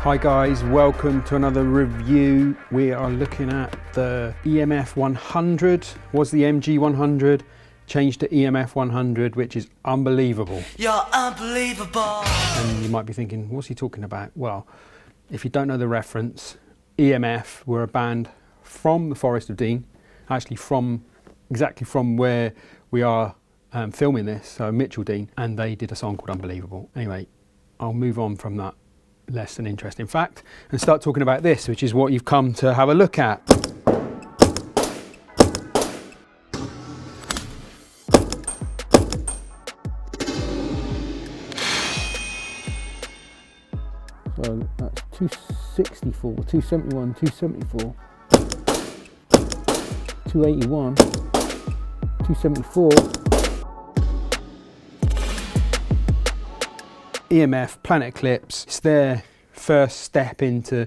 Hi guys, welcome to another review. We are looking at the EMF100, was the MG100, changed to EMF100, which is unbelievable. You're unbelievable. And you might be thinking, what's he talking about? Well, if you don't know the reference, EMF were a band from the Forest of Dean, actually exactly from where we are filming this, so Mitchell Dean, and they did a song called Unbelievable. Anyway, I'll move on from that less than interesting fact and start talking about this, which is what you've come to have a look at. So that's 264, 271, 274, 281, 274. EMF, Planet Eclipse, it's their first step into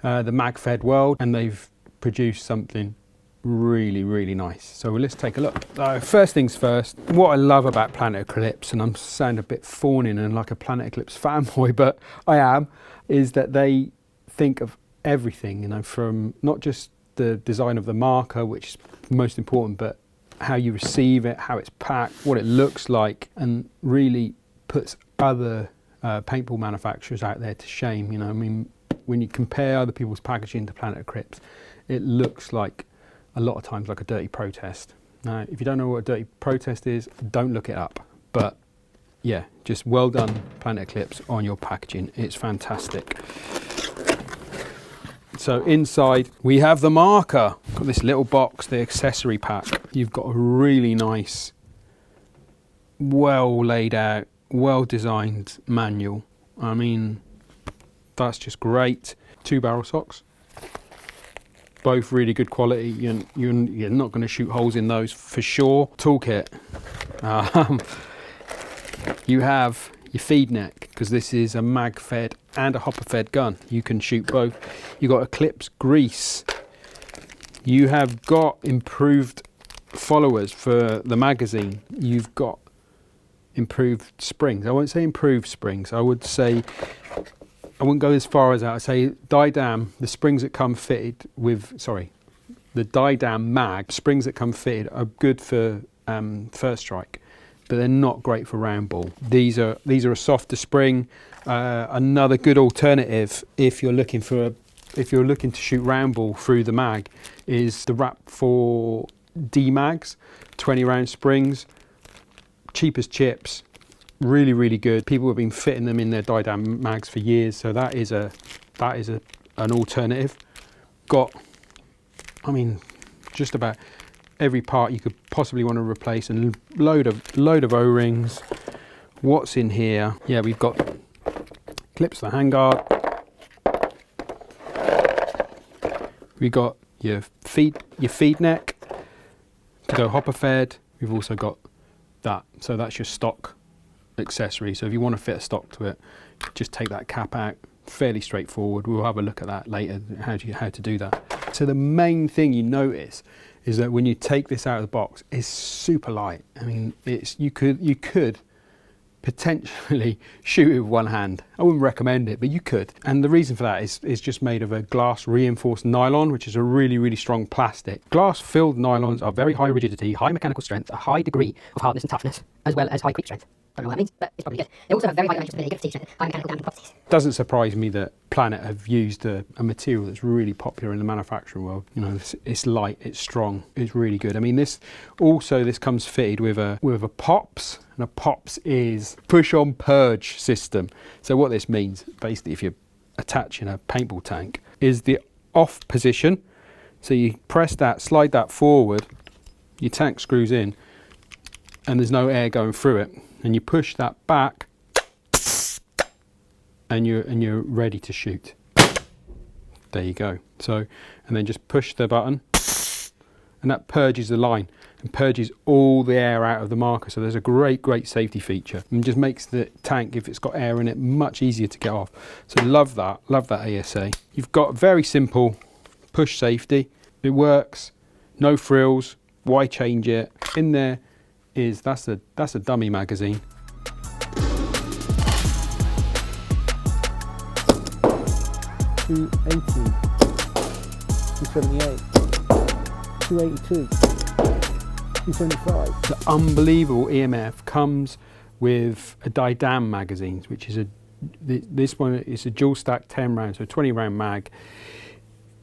the Magfed world, and they've produced something really nice. So let's take a look. First things first, what I love about Planet Eclipse, and I'm sounding a bit fawning and like a Planet Eclipse fanboy, but I am, is that they think of everything, you know, from not just the design of the marker, which is most important, but how you receive it, how it's packed, what it looks like, and really puts other paintball manufacturers out there to shame. You know, I mean, when you compare other people's packaging to Planet Eclipse, it looks like a lot of times like a dirty protest. Now, if you don't know what a dirty protest is, don't look it up. But yeah, just well done, Planet Eclipse, on your packaging. It's fantastic. So inside we have the marker. Got this little box, the accessory pack. You've got a really nice, well laid out, well designed manual. I mean, that's just great. 2 barrel socks, both really good quality. You're not going to shoot holes in those for sure. Toolkit, you have your feed neck, because this is a Magfed and a hopper fed gun. You can shoot both. You've got Eclipse grease. You have got improved followers for the magazine. You've got improved springs. I won't say improved springs. I would say, I wouldn't go as far as that. I'd say die-dam, the springs that come fitted with, the die-dam mag springs that come fitted are good for first strike, but they're not great for round ball. These are a softer spring. Another good alternative if you're looking to shoot round ball through the mag is the Rap 4 D mags, 20 round springs. Cheap as chips, really good. People have been fitting them in their die-dam mags for years, so that is an alternative. Got, I mean, just about every part you could possibly want to replace, and load of O-rings. What's in here? Yeah, we've got clips for the handguard. We got your feed neck to go hopper fed. We've also got that, so that's your stock accessory. So if you want to fit a stock to it, just take that cap out. Fairly straightforward. We'll have a look at that later, how to do that. So the main thing you notice is that when you take this out of the box, it's super light. I mean, you could potentially shoot it with one hand. I wouldn't recommend it, but you could. And the reason for that is just made of a glass reinforced nylon, which is a really strong plastic. Glass filled nylons are very high rigidity, high mechanical strength, a high degree of hardness and toughness, as well as high quick strength. Don't know what that means, but it's probably good. They also have very high stability, good fatigue strength, high mechanical damping properties. Doesn't surprise me that Planet have used a material that's really popular in the manufacturing world. You know, it's light, it's strong, it's really good. I mean, this comes fitted with a POPS, and a POPS is push on purge system. So what this means, basically, if you're attaching a paintball tank, is the off position. So you press that, slide that forward, your tank screws in, and there's no air going through it. And you push that back, and you're ready to shoot. There you go. So, and then just push the button, and that purges the line and purges all the air out of the marker. So there's a great safety feature, and just makes the tank, if it's got air in it, much easier to get off. So love that ASA. You've got very simple push safety. It works, no frills. Why change it? In there is, that's a dummy magazine. 280, 278, 282, 275. The unbelievable EMF comes with a Didam magazines, which is this one is a dual stack 10 round, so 20 round mag.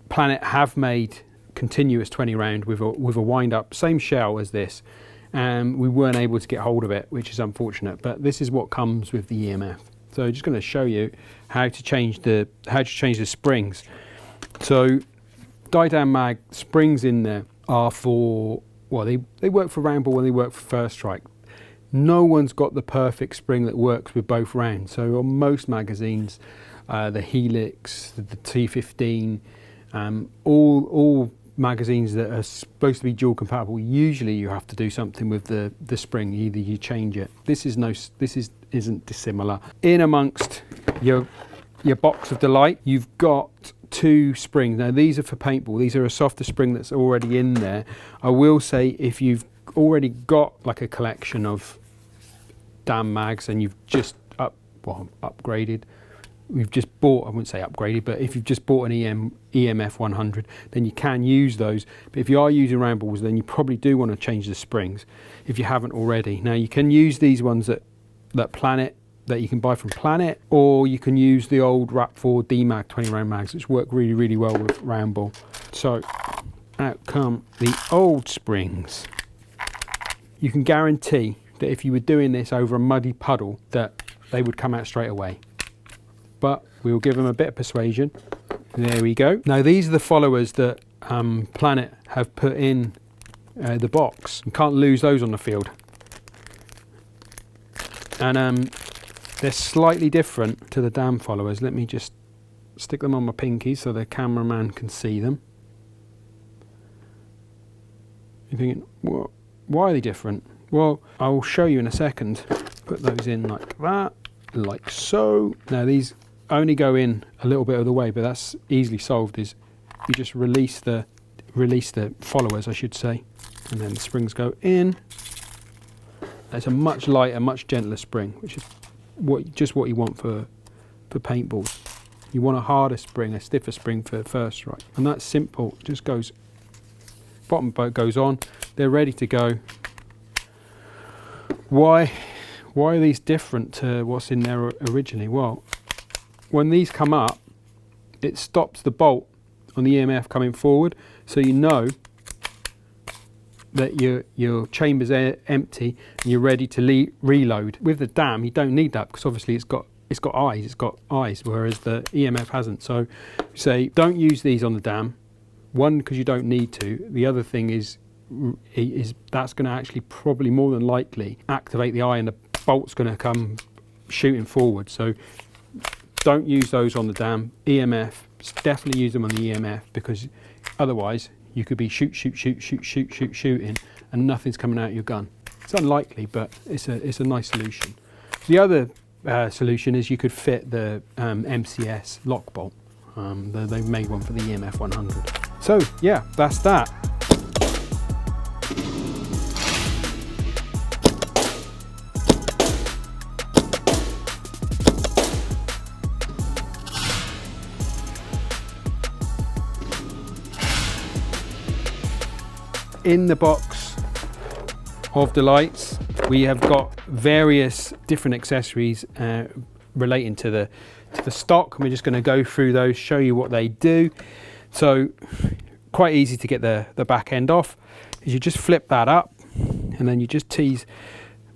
Planet have made continuous 20 round with a wind up, same shell as this, and we weren't able to get hold of it, which is unfortunate, but this is what comes with the EMF. So I'm just going to show you how to change the springs. So Didam mag springs in there are for, well, they work for round ball and they work for first strike. No one's got the perfect spring that works with both rounds. So on most magazines, the Helix, the T15, all magazines that are supposed to be dual compatible, usually you have to do something with the spring. Either you change it. This isn't dissimilar. In amongst your box of delight, you've got 2 springs. Now these are for paintball. These are a softer spring that's already in there. I will say, if you've already got like a collection of damn mags and you've just upgraded, you've just bought, I wouldn't say upgraded, but if you've just bought an EMF100, then you can use those. But if you are using round balls, then you probably do want to change the springs if you haven't already. Now you can use these ones that you can buy from Planet, or you can use the old RAP4 D-Mag 20 round mags, which work really, really well with round ball. So out come the old springs. You can guarantee that if you were doing this over a muddy puddle, that they would come out straight away. But we'll give them a bit of persuasion. There we go. Now these are the followers that Planet have put in the box. You can't lose those on the field. And they're slightly different to the Dam followers. Let me just stick them on my pinky so the cameraman can see them. You're thinking, well, why are they different? Well, I will show you in a second. Put those in like that, like so. Now these only go in a little bit of the way, but that's easily solved. Is you just release the followers, I should say, and then the springs go in. It's a much lighter, much gentler spring, which is just what you want for paintballs. You want a harder spring, a stiffer spring for first strike, and that's simple. It just goes, bottom boat goes on. They're ready to go. Why are these different to what's in there originally? Well, when these come up, it stops the bolt on the EMF coming forward, so you know that your chamber's empty and you're ready to reload. With the Dam, you don't need that because obviously it's got eyes, whereas the EMF hasn't. So say don't use these on the Dam. One, because you don't need to. The other thing is that's going to actually probably more than likely activate the eye and the bolt's going to come shooting forward. So don't use those on the Dam. EMF, definitely use them on the EMF, because otherwise you could be shooting and nothing's coming out of your gun. It's unlikely, but it's a nice solution. The other solution is you could fit the MCS lock bolt. They've made one for the EMF100. So yeah, that's that. In the box of the lights, we have got various different accessories relating to the stock, and we're just going to go through those, show you what they do. So quite easy to get the back end off is you just flip that up and then you just tease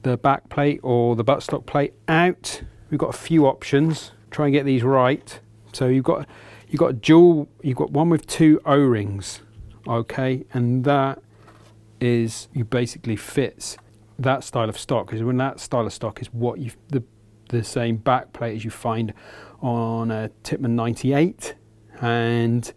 the back plate or the buttstock plate out. We've got a few options, try and get these right. So you've got one with 2 O-rings, okay, and that is, you basically fits that style of stock, because when that style of stock is what the same back plate as you find on a Tipman 98 and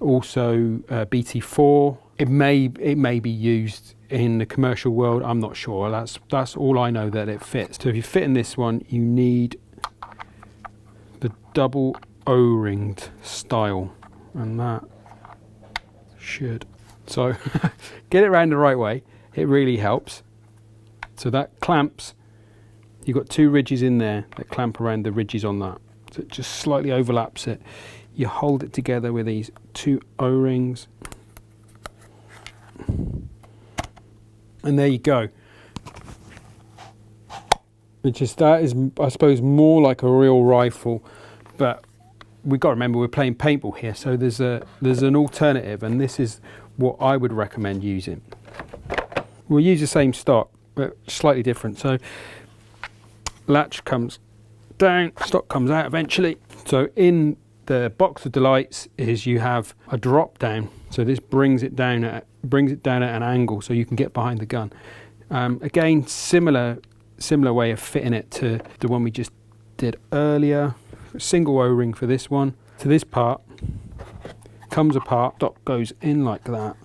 also BT4. It may be used in the commercial world, I'm not sure. That's all I know that it fits. So if you fit in this one, you need the double O-ringed style, and that should, so get it around the right way, it really helps. So that clamps, you've got 2 ridges in there that clamp around the ridges on that, so it just slightly overlaps it. you hold it together with these 2 O-rings. And there you go. That is, I suppose, more like a real rifle, but we've got to remember we're playing paintball here, so there's an alternative, and this is what I would recommend using. We'll use the same stock, but slightly different. So latch comes down, stock comes out eventually. So in the box of delights is you have a drop down. So this brings it down at an angle, so you can get behind the gun. Again, similar way of fitting it to the one we just did earlier. Single O-ring for this one. So this part comes apart, stock goes in like that.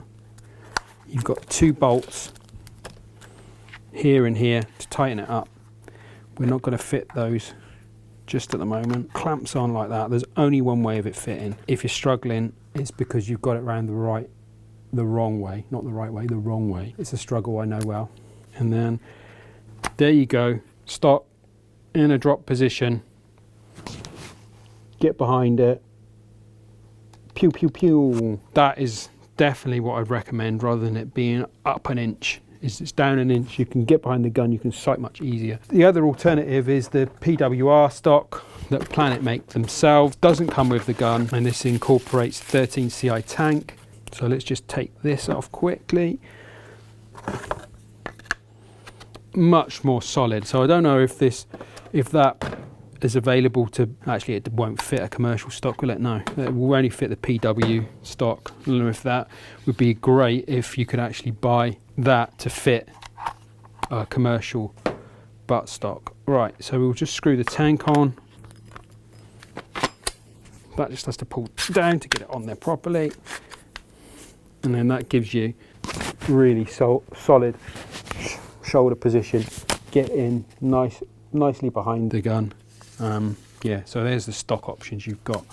You've got 2 bolts here and here to tighten it up. We're not going to fit those just at the moment. Clamps on like that. There's only one way of it fitting. If you're struggling, it's because you've got it around the wrong way. Not the right way, the wrong way. It's a struggle, I know well. And then there you go. Stock in a drop position. Get behind it. Pew, pew, pew. That is definitely what I'd recommend, rather than it being up an inch. It's down an inch. You can get behind the gun, you can sight much easier. The other alternative is the PWR stock that Planet make themselves. Doesn't come with the gun, and this incorporates 13 CI tank. So let's just take this off quickly. Much more solid. So I don't know if that is available to, actually it won't fit a commercial stock, will it? No, it will only fit the PW stock. I don't know if that would be great if you could actually buy that to fit a commercial butt stock. Right, so we'll just screw the tank on. That just has to pull down to get it on there properly. And then that gives you really solid shoulder position. Get in nicely behind the gun. Yeah, so there's the stock options you've got.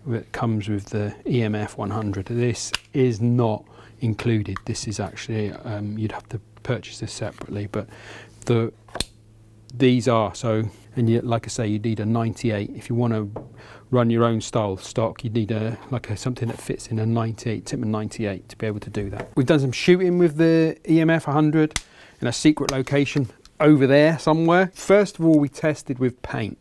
It comes with the EMF100. This is not included. This is actually, you'd have to purchase this separately, but these are. So, and yet, like I say, you need a 98. If you want to run your own style stock, you'd need something that fits in a 98, Tippmann 98 to be able to do that. We've done some shooting with the EMF100 in a secret location over there somewhere. First of all, we tested with paint,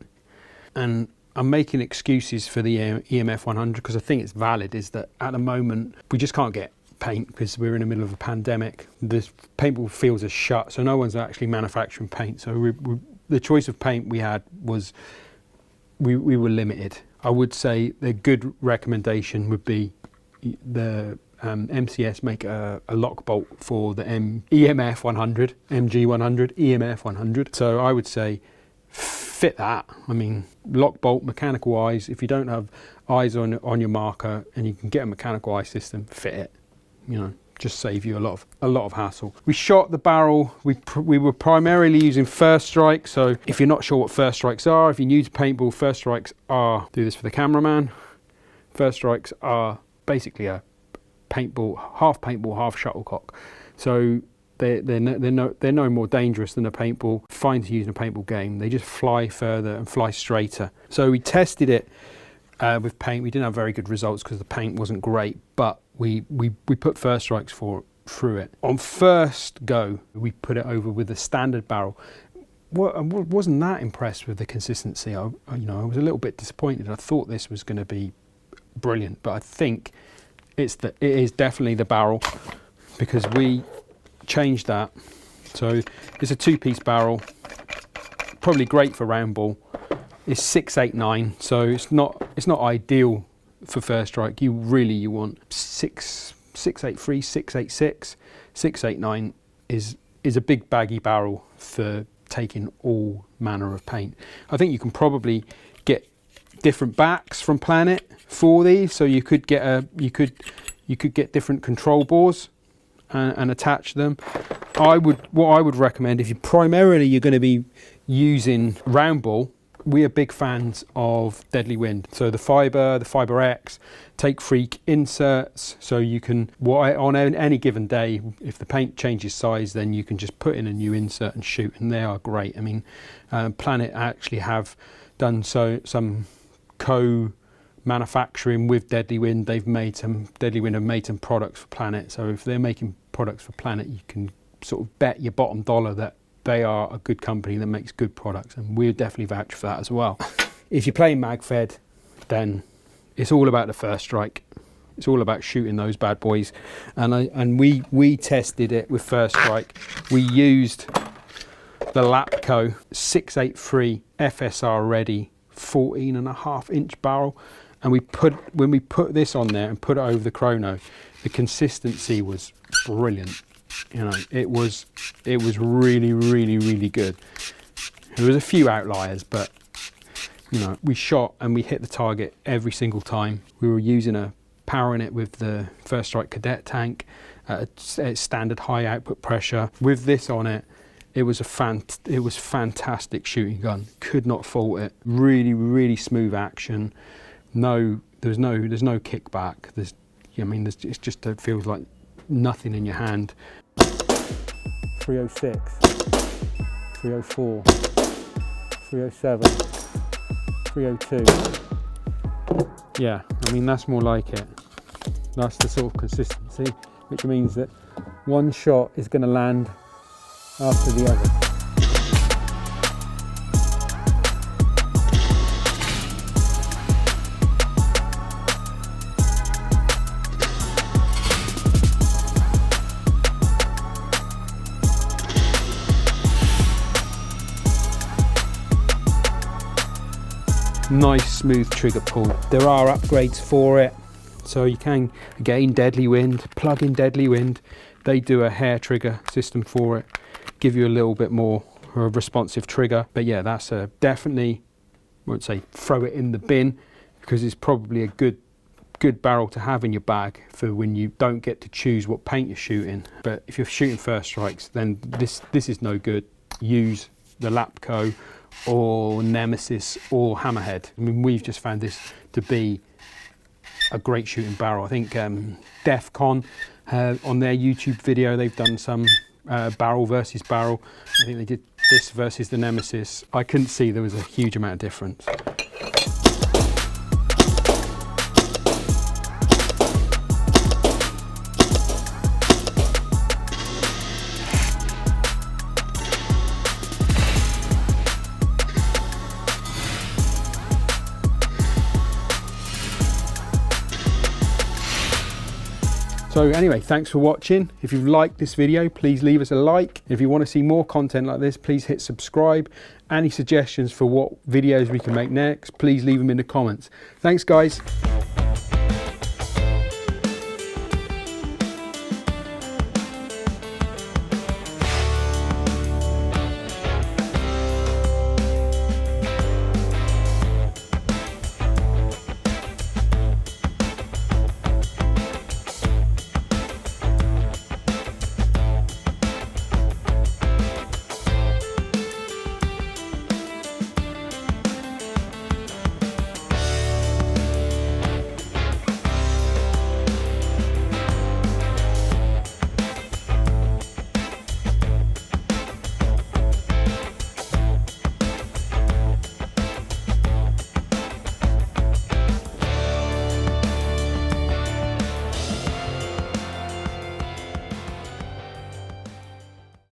and I'm making excuses for the EMF100 because I think it's valid, is that at the moment we just can't get paint because we're in the middle of a pandemic. The paintball fields are shut, so no one's actually manufacturing paint. So the choice of paint we had was, we were limited. I would say the good recommendation would be the MCS make a lock bolt for the EMF100, MG100, EMF100. So I would say fit that. I mean, lock bolt, mechanical eyes. If you don't have eyes on your marker and you can get a mechanical eye system, fit it. You know, just save you a lot of hassle. We shot the barrel. We were primarily using first strike. So if you're not sure what first strikes are, if you're new to paintball, first strikes are, do this for the cameraman. First strikes are basically a paintball, half shuttlecock. So they're no more dangerous than a paintball. Fine to use in a paintball game. They just fly further and fly straighter. So we tested it with paint. We didn't have very good results because the paint wasn't great, but we put first strikes through it. On first go, we put it over with a standard barrel. I wasn't that impressed with the consistency. I was a little bit disappointed. I thought this was going to be brilliant, but I think it is definitely the barrel, because we changed that. So it's a 2-piece barrel, probably great for round ball. It's 689, so it's not ideal for first strike. You want 683, 686, 689 is a big baggy barrel for taking all manner of paint. I think you can probably get different backs from Planet for these, so you could get get different control bores and attach them. What I would recommend, if you're going to be using round ball, we are big fans of Deadly Wind. So the Fiber X, Take Freak inserts, so you can, on any given day, if the paint changes size, then you can just put in a new insert and shoot, and they are great. I mean, Planet actually have done some manufacturing with Deadly Wind. Deadly Wind have made some products for Planet. So if they're making products for Planet, you can sort of bet your bottom dollar that they are a good company that makes good products, and we'll definitely vouch for that as well. If you're playing Magfed, then it's all about the first strike. It's all about shooting those bad boys, and we tested it with first strike. We used the Lapco 683 FSR ready 14.5-inch barrel, and when we put this on there and put it over the chrono, the consistency was brilliant. You know, it was really, really, really good. There was a few outliers, but you know, we shot and we hit the target every single time. We were powering it with the First Strike Cadet tank at standard high output pressure. With this on it, it was fantastic shooting gun. Could not fault it. Really, really smooth action. There's no kickback. It feels like nothing in your hand. 306, 304, 307, 302. Yeah, I mean, that's more like it. That's the sort of consistency, which means that one shot is going to land after the other. Nice smooth trigger pull. There are upgrades for it, so you can, again, Deadly Wind, plug in Deadly Wind. They do a hair trigger system for it, give you a little bit more of a responsive trigger. But yeah, that's definitely, I won't say throw it in the bin, because it's probably a good barrel to have in your bag for when you don't get to choose what paint you're shooting. But if you're shooting first strikes, then this is no good. Use the Lapco or Nemesis or Hammerhead. I mean, we've just found this to be a great shooting barrel. I think DEF CON on their YouTube video, they've done some barrel versus barrel. I think they did this versus the Nemesis. I couldn't see there was a huge amount of difference. So anyway, thanks for watching. If you've liked this video, please leave us a like. If you want to see more content like this, please hit subscribe. Any suggestions for what videos we can make next, please leave them in the comments. Thanks, guys.